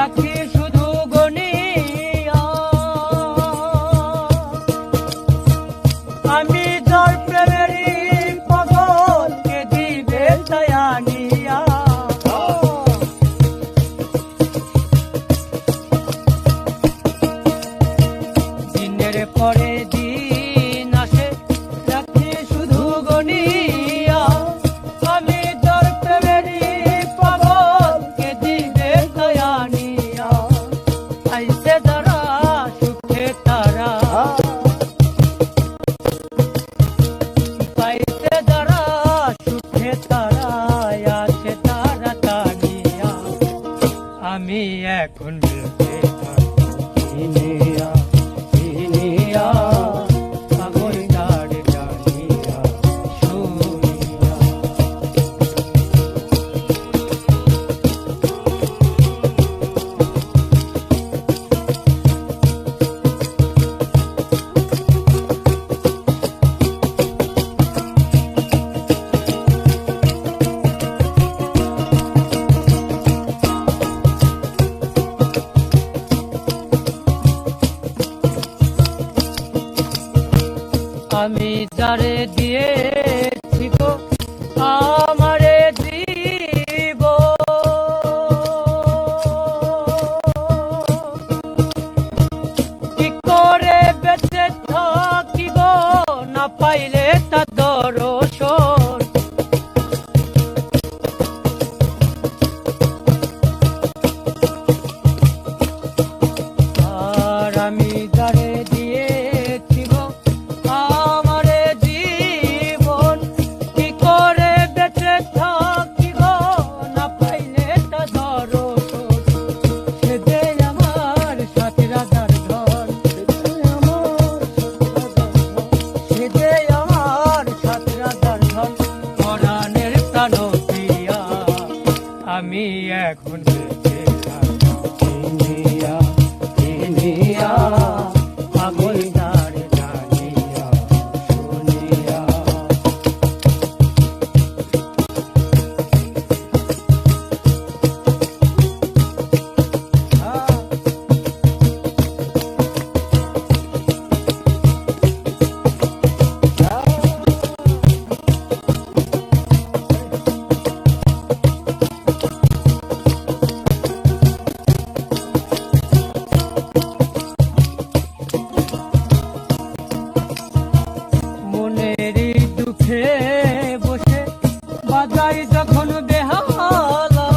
রাখি শুধু গনিয়া, আমি যার প্রেমেরই পাগল কে দিবে দয়ানিয়া। দিনের পরে দিন আসে রাখি শুধু গনিয়া, আমি যার প্রেমেরই পাগল কে দিবে দয়ানিয়া। আইসে যারা সুখে তারা, পাইছে যারা সুখে তারা, আছে তারা টানিয়া। আমি এখন বেঁচে থাকি নিয়া নিয়া, পাগল তার জানিয়া শুনিয়া। আমি যারে দিয়েছি গো আমারে দিব, কি করে বেঁচে থাকিব না পাইলে তা দর্শন। আর আমি যারে দিয়েছি গো আমারে জীবন, কি করে বেঁচে থাকিব না পাইলে তা দর্শন। সে যে আমার সাথী রাজার ধন, সে যে আমার সাথী রাজার ধন, পরাণের প্রাণ প্রিয়া। আমি এখন বেঁচে থাকি নিয়া নিয়া, পাগল তার জানিয়া শুনিয়া। মনেরই দুঃখে বসে বাজাই যখন বেহালা,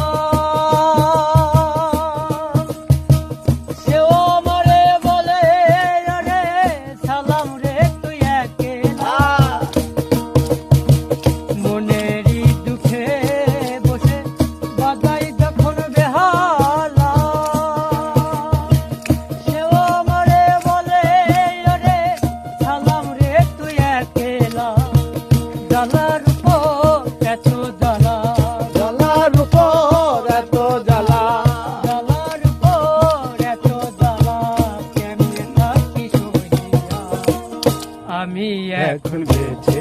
সেও আমারে বলে রে সালাম রে তুই একেলা। মনেরই দুঃখে বসে বাজাই যখন বেহালা, সেও আমারে বলে রে সালাম রে তুই একেলা। জ্বালার উপর এত জ্বালা, জ্বালার উপর এত জ্বালা, জ্বালার উপর এত জ্বালা, কেমনে থাকি সহিয়া। আমি এখন বেঁচে